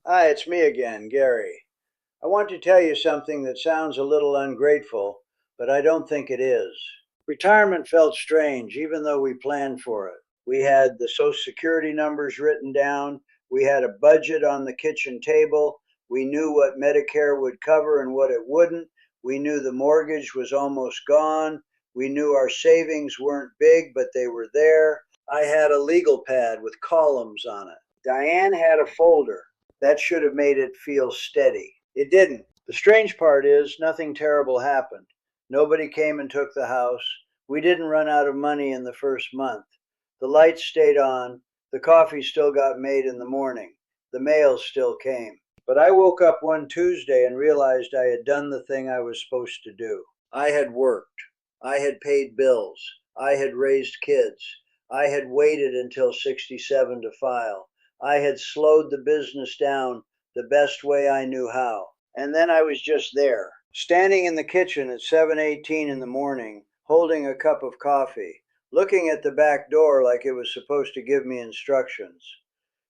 Hi, it's me again, Gary. I want to tell you something that sounds a little ungrateful, but I don't think it is. Retirement felt strange, even though we planned for it. We had the Social Security numbers written down, we had a budget on the kitchen table, we knew what Medicare would cover and what it wouldn't, we knew the mortgage was almost gone, we knew our savings weren't big, but they were there. I had a legal pad with columns on it. Diane had a folder. That should have made it feel steady. It didn't. The strange part is nothing terrible happened. Nobody came and took the house. We didn't run out of money in the first month. The lights stayed on. The coffee still got made in the morning. The mail still came. But I woke up one Tuesday and realized I had done the thing I was supposed to do. I had worked. I had paid bills. I had raised kids. I had waited until 67 to file. I had slowed the business down the best way I knew how. And then I was just there, standing in the kitchen at 7:18 in the morning, holding a cup of coffee, looking at the back door like it was supposed to give me instructions.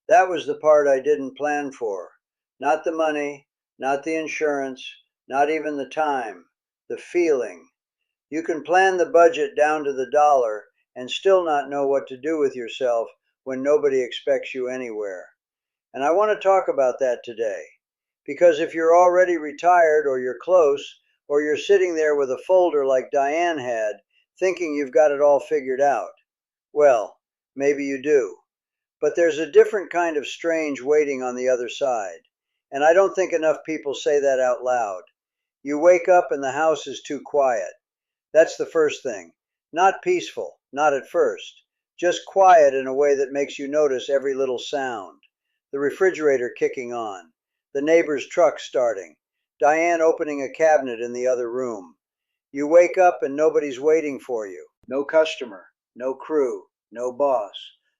That was the part I didn't plan for. Not the money, not the insurance, not even the time, the feeling. You can plan the budget down to the dollar and still not know what to do with yourself when nobody expects you anywhere. And I want to talk about that today. Because if you're already retired or you're close, or you're sitting there with a folder like Diane had, thinking you've got it all figured out, well, maybe you do. But there's a different kind of strange waiting on the other side. And I don't think enough people say that out loud. You wake up and the house is too quiet. That's the first thing. Not peaceful, not at first. Just quiet in a way that makes you notice every little sound. The refrigerator kicking on. The neighbor's truck starting. Diane opening a cabinet in the other room. You wake up and nobody's waiting for you. No customer, no crew, no boss,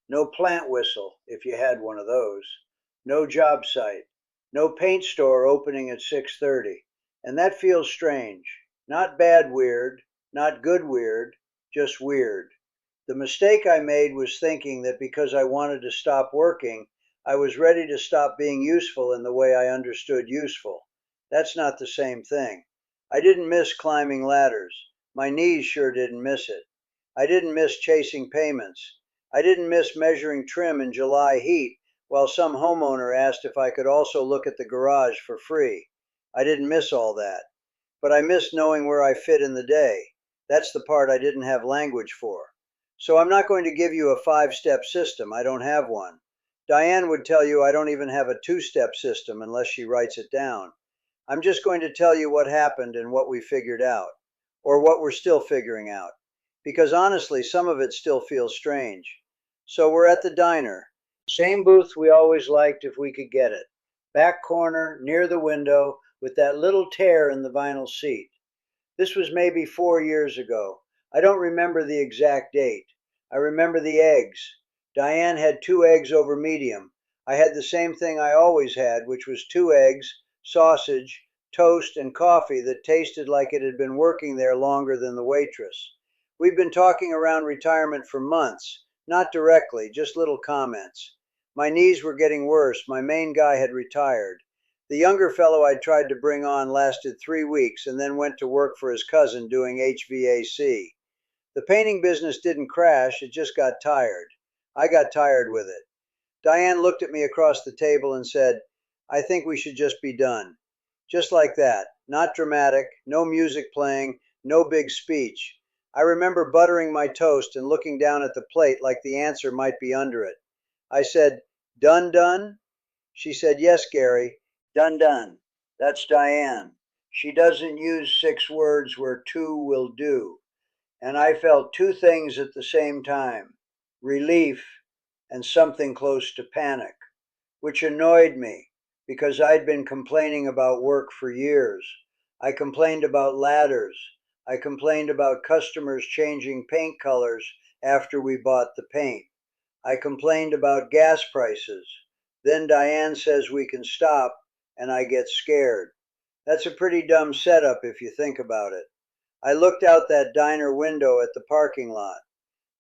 no plant whistle, if you had one of those. No job site. No paint store opening at 6:30. And that feels strange. Not bad weird, not good weird, just weird. The mistake I made was thinking that because I wanted to stop working, I was ready to stop being useful in the way I understood useful. That's not the same thing. I didn't miss climbing ladders. My knees sure didn't miss it. I didn't miss chasing payments. I didn't miss measuring trim in July heat while some homeowner asked if I could also look at the garage for free. I didn't miss all that. But I missed knowing where I fit in the day. That's the part I didn't have language for. So I'm not going to give you a 5-step system. I don't have one. Diane would tell you I don't even have a 2-step system unless she writes it down. I'm just going to tell you what happened and what we figured out, or what we're still figuring out, because honestly, some of it still feels strange. So we're at the diner. Same booth we always liked if we could get it. Back corner, near the window, with that little tear in the vinyl seat. This was maybe 4 years ago. I don't remember the exact date. I remember the eggs. Diane had 2 eggs over medium. I had the same thing I always had, which was 2 eggs, sausage, toast, and coffee that tasted like it had been working there longer than the waitress. We'd been talking around retirement for months, not directly, just little comments. My knees were getting worse. My main guy had retired. The younger fellow I'd tried to bring on lasted 3 weeks and then went to work for his cousin doing HVAC. The painting business didn't crash, it just got tired. I got tired with it. Diane looked at me across the table and said, "I think we should just be done." Just like that, not dramatic, no music playing, no big speech. I remember buttering my toast and looking down at the plate like the answer might be under it. I said, "Done, done?" She said, "Yes, Gary. Done, done. That's Diane. She doesn't use 6 words where 2 will do." And I felt 2 things at the same time: relief and something close to panic, which annoyed me because I'd been complaining about work for years. I complained about ladders. I complained about customers changing paint colors after we bought the paint. I complained about gas prices. Then Diane says we can stop, and I get scared. That's a pretty dumb setup if you think about it. I looked out that diner window at the parking lot.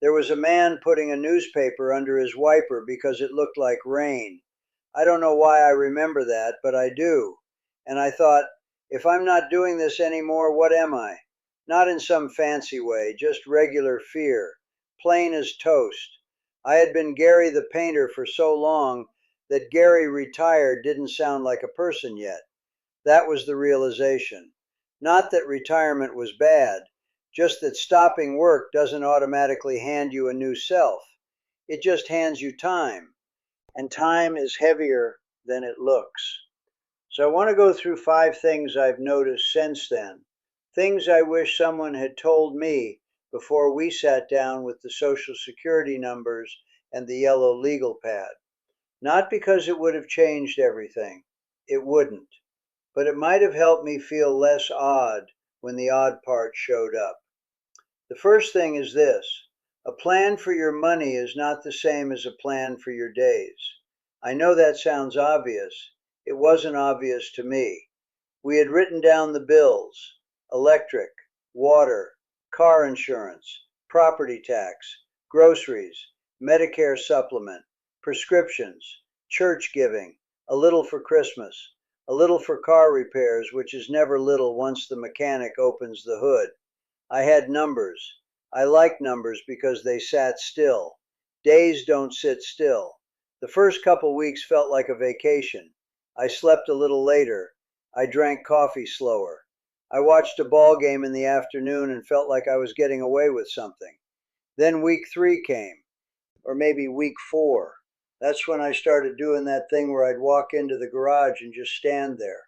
There was a man putting a newspaper under his wiper because it looked like rain. I don't know why I remember that, but I do. And I thought, if I'm not doing this anymore, what am I? Not in some fancy way, just regular fear, plain as toast. I had been Gary the painter for so long that Gary retired didn't sound like a person yet. That was the realization. Not that retirement was bad, just that stopping work doesn't automatically hand you a new self. It just hands you time, and time is heavier than it looks. So I want to go through 5 things I've noticed since then, things I wish someone had told me before we sat down with the Social Security numbers and the yellow legal pad. Not because it would have changed everything. It wouldn't. But it might have helped me feel less odd when the odd part showed up. The first thing is this: a plan for your money is not the same as a plan for your days. I know that sounds obvious. It wasn't obvious to me. We had written down the bills: electric, water, car insurance, property tax, groceries, Medicare supplement, prescriptions, church giving, a little for Christmas, a little for car repairs, which is never little once the mechanic opens the hood. I had numbers. I like numbers because they sat still. Days don't sit still. The first couple weeks felt like a vacation. I slept a little later. I drank coffee slower. I watched a ball game in the afternoon and felt like I was getting away with something. Then week 3 came, or maybe week 4. That's when I started doing that thing where I'd walk into the garage and just stand there.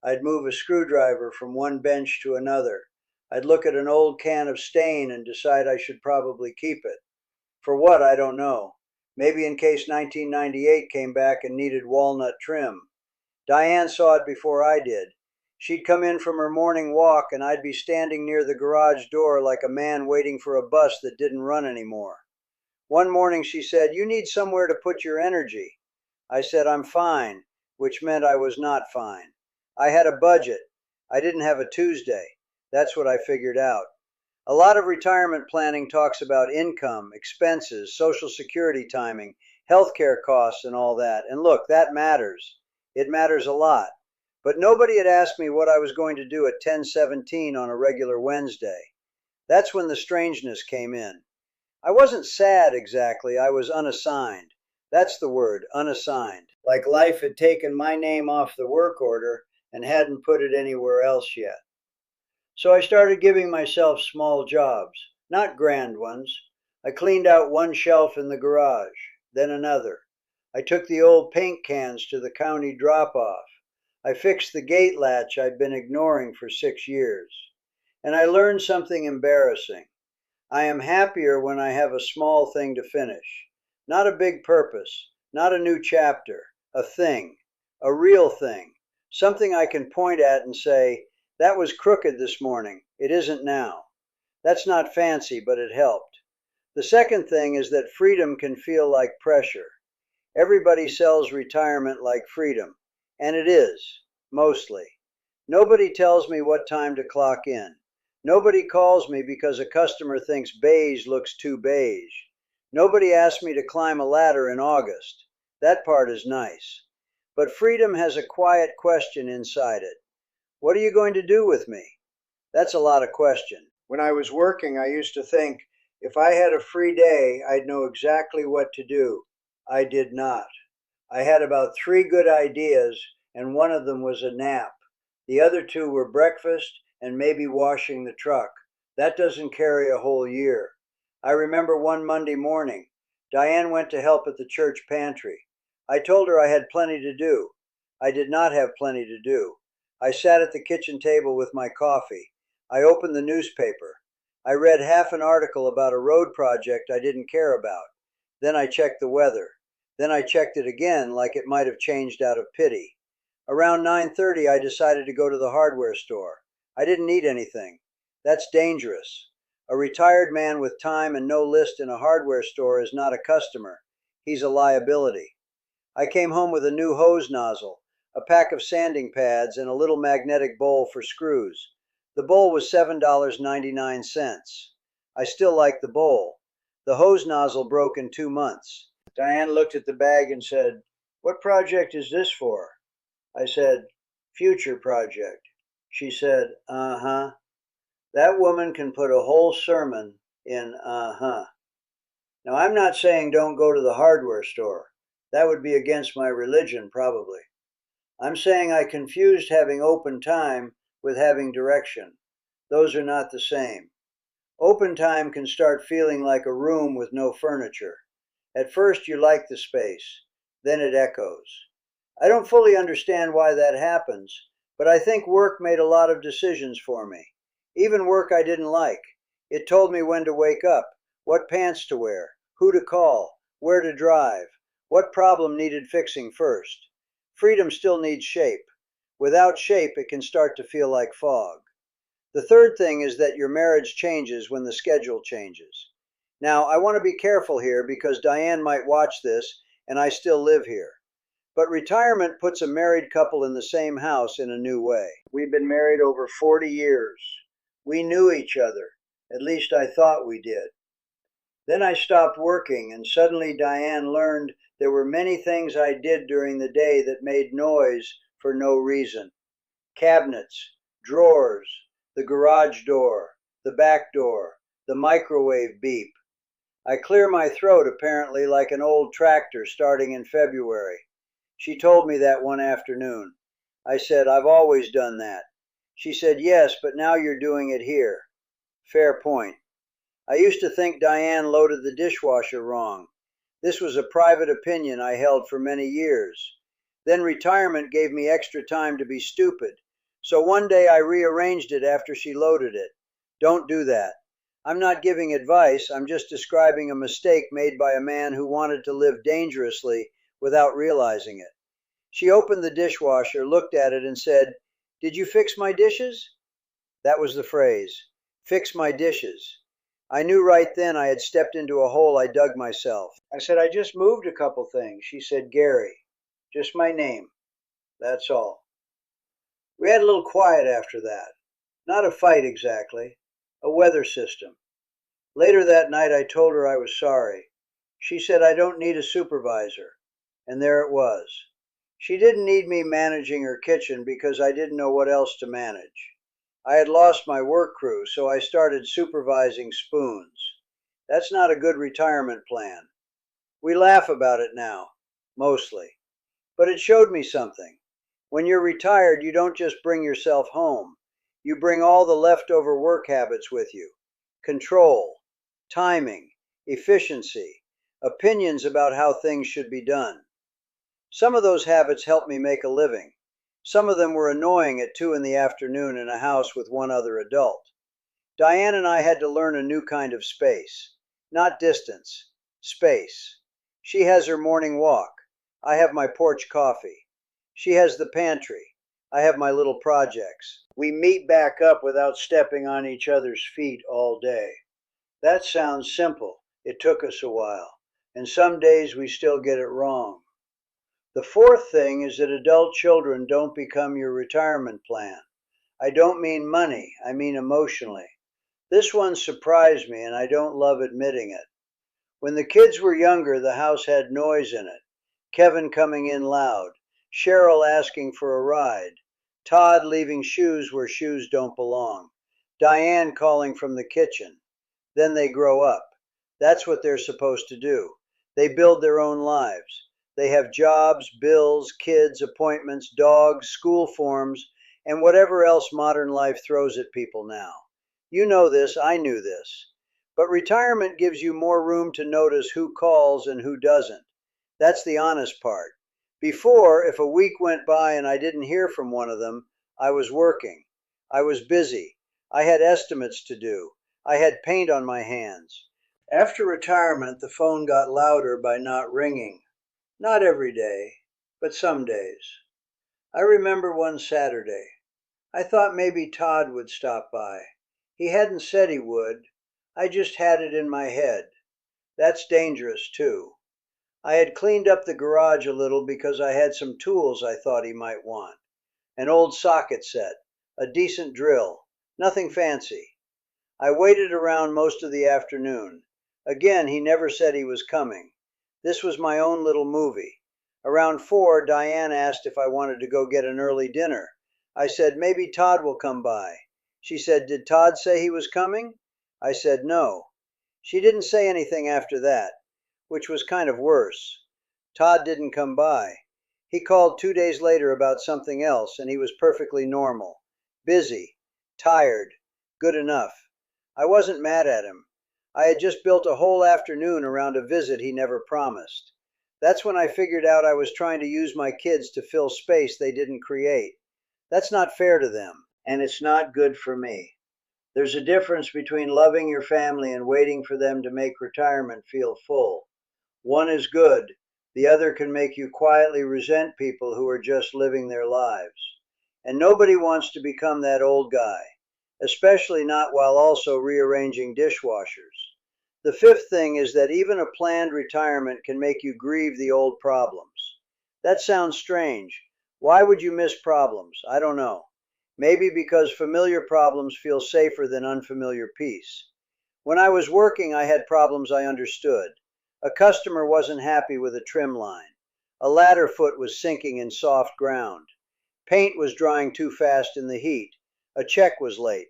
I'd move a screwdriver from one bench to another. I'd look at an old can of stain and decide I should probably keep it. For what, I don't know. Maybe in case 1998 came back and needed walnut trim. Diane saw it before I did. She'd come in from her morning walk and I'd be standing near the garage door like a man waiting for a bus that didn't run anymore. One morning she said, "You need somewhere to put your energy." I said, "I'm fine," which meant I was not fine. I had a budget. I didn't have a Tuesday. That's what I figured out. A lot of retirement planning talks about income, expenses, Social Security timing, healthcare costs, and all that. And look, that matters. It matters a lot. But nobody had asked me what I was going to do at 10:17 on a regular Wednesday. That's when the strangeness came in. I wasn't sad exactly, I was unassigned. That's the word, unassigned. Like life had taken my name off the work order and hadn't put it anywhere else yet. So I started giving myself small jobs, not grand ones. I cleaned out one shelf in the garage, then another. I took the old paint cans to the county drop-off. I fixed the gate latch I'd been ignoring for 6 years. And I learned something embarrassing. I am happier when I have a small thing to finish. Not a big purpose, not a new chapter, a thing, a real thing, something I can point at and say, "That was crooked this morning. It isn't now." That's not fancy, but it helped. The second thing is that freedom can feel like pressure. Everybody sells retirement like freedom, and it is, mostly. Nobody tells me what time to clock in. Nobody calls me because a customer thinks beige looks too beige. Nobody asks me to climb a ladder in August. That part is nice. But freedom has a quiet question inside it. What are you going to do with me? That's a lot of question. When I was working, I used to think, if I had a free day, I'd know exactly what to do. I did not. I had about 3 good ideas, and one of them was a nap. The other 2 were breakfast and maybe washing the truck. That doesn't carry a whole year. I remember one Monday morning, Diane went to help at the church pantry. I told her I had plenty to do. I did not have plenty to do. I sat at the kitchen table with my coffee. I opened the newspaper. I read half an article about a road project I didn't care about. Then I checked the weather. Then I checked it again like it might have changed out of pity. Around 9:30 I decided to go to the hardware store. I didn't need anything. That's dangerous. A retired man with time and no list in a hardware store is not a customer. He's a liability. I came home with a new hose nozzle, a pack of sanding pads, and a little magnetic bowl for screws. The bowl was $7.99. I still like the bowl. The hose nozzle broke in 2 months. Diane looked at the bag and said, "What project is this for?" I said, "Future project." She said, "Uh-huh." That woman can put a whole sermon in uh-huh. Now, I'm not saying don't go to the hardware store. That would be against my religion, probably. I'm saying I confused having open time with having direction. Those are not the same. Open time can start feeling like a room with no furniture. At first you like the space, then it echoes. I don't fully understand why that happens, but I think work made a lot of decisions for me. Even work I didn't like. It told me when to wake up, what pants to wear, who to call, where to drive, what problem needed fixing first. Freedom still needs shape. Without shape, it can start to feel like fog. The third thing is that your marriage changes when the schedule changes. Now, I want to be careful here because Diane might watch this and I still live here. But retirement puts a married couple in the same house in a new way. We've been married over 40 years. We knew each other. At least I thought we did. Then I stopped working and suddenly Diane learned there were many things I did during the day that made noise for no reason. Cabinets, drawers, the garage door, the back door, the microwave beep. I clear my throat apparently like an old tractor starting in February. She told me that one afternoon. I said, "I've always done that." She said, "Yes, but now you're doing it here." Fair point. I used to think Diane loaded the dishwasher wrong. This was a private opinion I held for many years. Then retirement gave me extra time to be stupid. So one day I rearranged it after she loaded it. Don't do that. I'm not giving advice, I'm just describing a mistake made by a man who wanted to live dangerously without realizing it. She opened the dishwasher, looked at it, and said, "Did you fix my dishes?" That was the phrase, "fix my dishes." I knew right then I had stepped into a hole I dug myself. I said, "I just moved a couple things." She said, "Gary." Just my name. That's all. We had a little quiet after that. Not a fight exactly. A weather system. Later that night I told her I was sorry. She said I don't need a supervisor. And there it was. She didn't need me managing her kitchen because I didn't know what else to manage. I had lost my work crew, so I started supervising spoons. That's not a good retirement plan. We laugh about it now, mostly. But it showed me something. When you're retired, you don't just bring yourself home. You bring all the leftover work habits with you. Control, timing, efficiency, opinions about how things should be done. Some of those habits helped me make a living. Some of them were annoying at 2 in the afternoon in a house with one other adult. Diane and I had to learn a new kind of space. Not distance, space. She has her morning walk. I have my porch coffee. She has the pantry. I have my little projects. We meet back up without stepping on each other's feet all day. That sounds simple. It took us a while. And some days we still get it wrong. The fourth thing is that adult children don't become your retirement plan. I don't mean money, I mean emotionally. This one surprised me and I don't love admitting it. When the kids were younger, the house had noise in it. Kevin coming in loud, Cheryl asking for a ride, Todd leaving shoes where shoes don't belong, Diane calling from the kitchen. Then they grow up. That's what they're supposed to do. They build their own lives. They have jobs, bills, kids, appointments, dogs, school forms, and whatever else modern life throws at people now. You know this, I knew this. But retirement gives you more room to notice who calls and who doesn't. That's the honest part. Before, if a week went by and I didn't hear from one of them, I was working. I was busy. I had estimates to do. I had paint on my hands. After retirement, the phone got louder by not ringing. Not every day, but some days. I remember one Saturday. I thought maybe Todd would stop by. He hadn't said he would. I just had it in my head. That's dangerous, too. I had cleaned up the garage a little because I had some tools I thought he might want. An old socket set, a decent drill, nothing fancy. I waited around most of the afternoon. Again, he never said he was coming. This was my own little movie. Around 4, Diane asked if I wanted to go get an early dinner. I said, maybe Todd will come by. She said, did Todd say he was coming? I said, no. She didn't say anything after that, which was kind of worse. Todd didn't come by. He called 2 days later about something else, and he was perfectly normal. Busy, tired, good enough. I wasn't mad at him. I had just built a whole afternoon around a visit he never promised. That's when I figured out I was trying to use my kids to fill space they didn't create. That's not fair to them, and it's not good for me. There's a difference between loving your family and waiting for them to make retirement feel full. One is good. The other can make you quietly resent people who are just living their lives. And nobody wants to become that old guy, especially not while also rearranging dishwashers. The fifth thing is that even a planned retirement can make you grieve the old problems. That sounds strange. Why would you miss problems? I don't know. Maybe because familiar problems feel safer than unfamiliar peace. When I was working, I had problems I understood. A customer wasn't happy with a trim line. A ladder foot was sinking in soft ground. Paint was drying too fast in the heat. A check was late.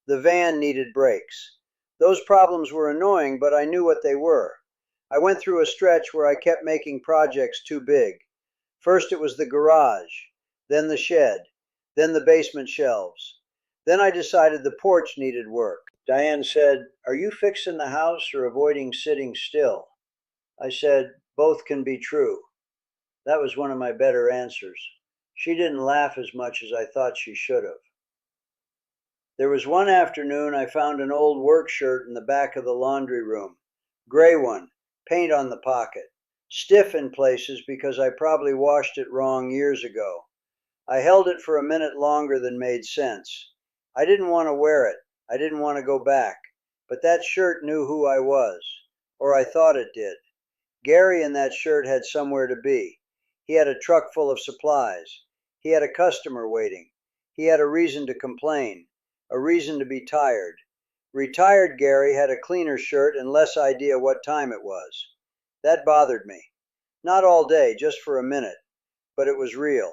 The van needed brakes. Those problems were annoying, but I knew what they were. I went through a stretch where I kept making projects too big. First it was the garage, then the shed, then the basement shelves. Then I decided the porch needed work. Diane said, "Are you fixing the house or avoiding sitting still?" I said, "Both can be true." That was one of my better answers. She didn't laugh as much as I thought she should have. There was one afternoon I found an old work shirt in the back of the laundry room. Gray one, paint on the pocket. Stiff in places because I probably washed it wrong years ago. I held it for a minute longer than made sense. I didn't want to wear it. I didn't want to go back. But that shirt knew who I was. Or I thought it did. Gary in that shirt had somewhere to be. He had a truck full of supplies. He had a customer waiting. He had a reason to complain, a reason to be tired. Retired Gary had a cleaner shirt and less idea what time it was. That bothered me. Not all day, just for a minute. But it was real.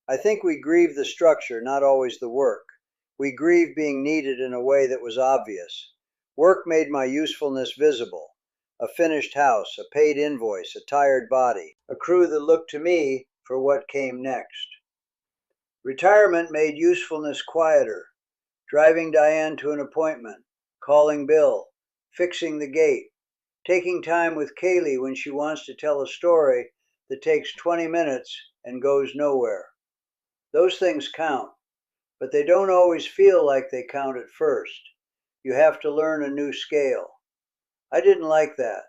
I think we grieve the structure, not always the work. We grieve being needed in a way that was obvious. Work made my usefulness visible. A finished house, a paid invoice, a tired body, a crew that looked to me for what came next. Retirement made usefulness quieter. Driving Diane to an appointment, calling Bill, fixing the gate, taking time with Kaylee when she wants to tell a story that takes 20 minutes and goes nowhere. Those things count, but they don't always feel like they count at first. You have to learn a new scale. I didn't like that.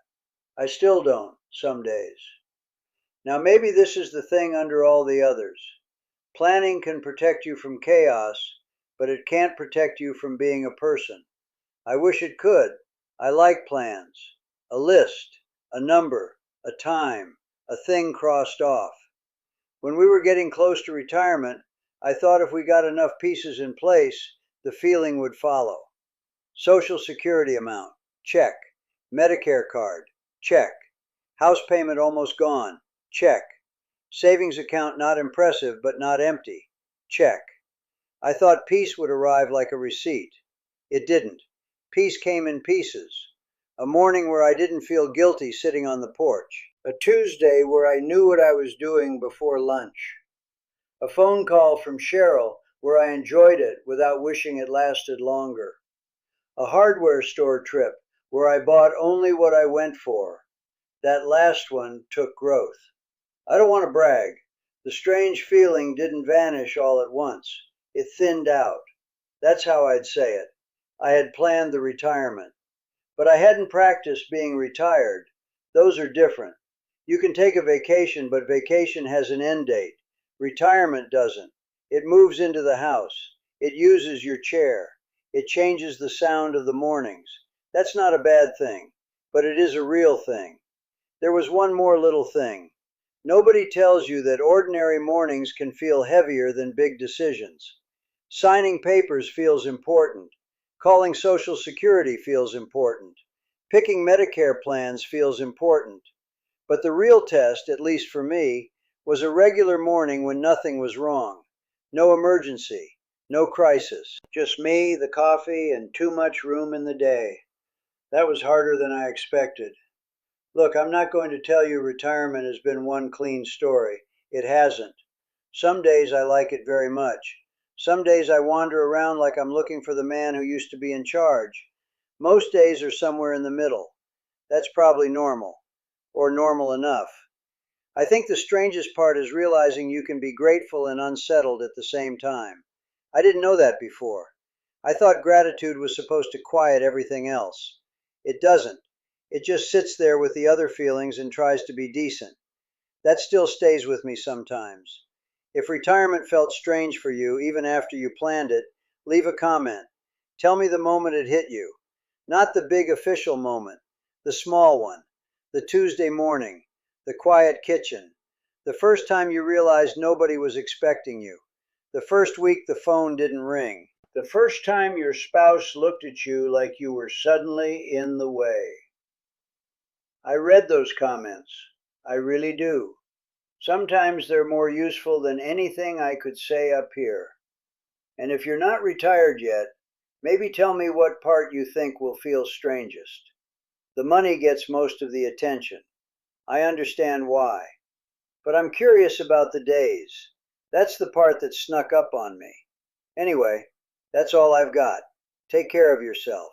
I still don't, some days. Now maybe this is the thing under all the others. Planning can protect you from chaos, but it can't protect you from being a person. I wish it could. I like plans. A list, a number, a time, a thing crossed off. When we were getting close to retirement, I thought if we got enough pieces in place, the feeling would follow. Social Security amount, check. Medicare card, check. House payment almost gone, check. Savings account not impressive but not empty, check. I thought peace would arrive like a receipt. It didn't. Peace came in pieces. A morning where I didn't feel guilty sitting on the porch. A Tuesday where I knew what I was doing before lunch. A phone call from Cheryl where I enjoyed it without wishing it lasted longer. A hardware store trip where I bought only what I went for. That last one took growth. I don't want to brag. The strange feeling didn't vanish all at once. It thinned out. That's how I'd say it. I had planned the retirement. But I hadn't practiced being retired. Those are different. You can take a vacation, but vacation has an end date. Retirement doesn't. It moves into the house. It uses your chair. It changes the sound of the mornings. That's not a bad thing, but it is a real thing. There was one more little thing. Nobody tells you that ordinary mornings can feel heavier than big decisions. Signing papers feels important. Calling Social Security feels important. Picking Medicare plans feels important. But the real test, at least for me, was a regular morning when nothing was wrong. No emergency, no crisis. Just me, the coffee, and too much room in the day. That was harder than I expected. Look, I'm not going to tell you retirement has been one clean story. It hasn't. Some days I like it very much. Some days I wander around like I'm looking for the man who used to be in charge. Most days are somewhere in the middle. That's probably normal, or normal enough. I think the strangest part is realizing you can be grateful and unsettled at the same time. I didn't know that before. I thought gratitude was supposed to quiet everything else. It doesn't. It just sits there with the other feelings and tries to be decent. That still stays with me sometimes. If retirement felt strange for you, even after you planned it, leave a comment. Tell me the moment it hit you. Not the big official moment, the small one, the Tuesday morning, the quiet kitchen, the first time you realized nobody was expecting you, the first week the phone didn't ring, the first time your spouse looked at you like you were suddenly in the way. I read those comments. I really do. Sometimes they're more useful than anything I could say up here. And if you're not retired yet, maybe tell me what part you think will feel strangest. The money gets most of the attention. I understand why. But I'm curious about the days. That's the part that snuck up on me. Anyway, that's all I've got. Take care of yourself.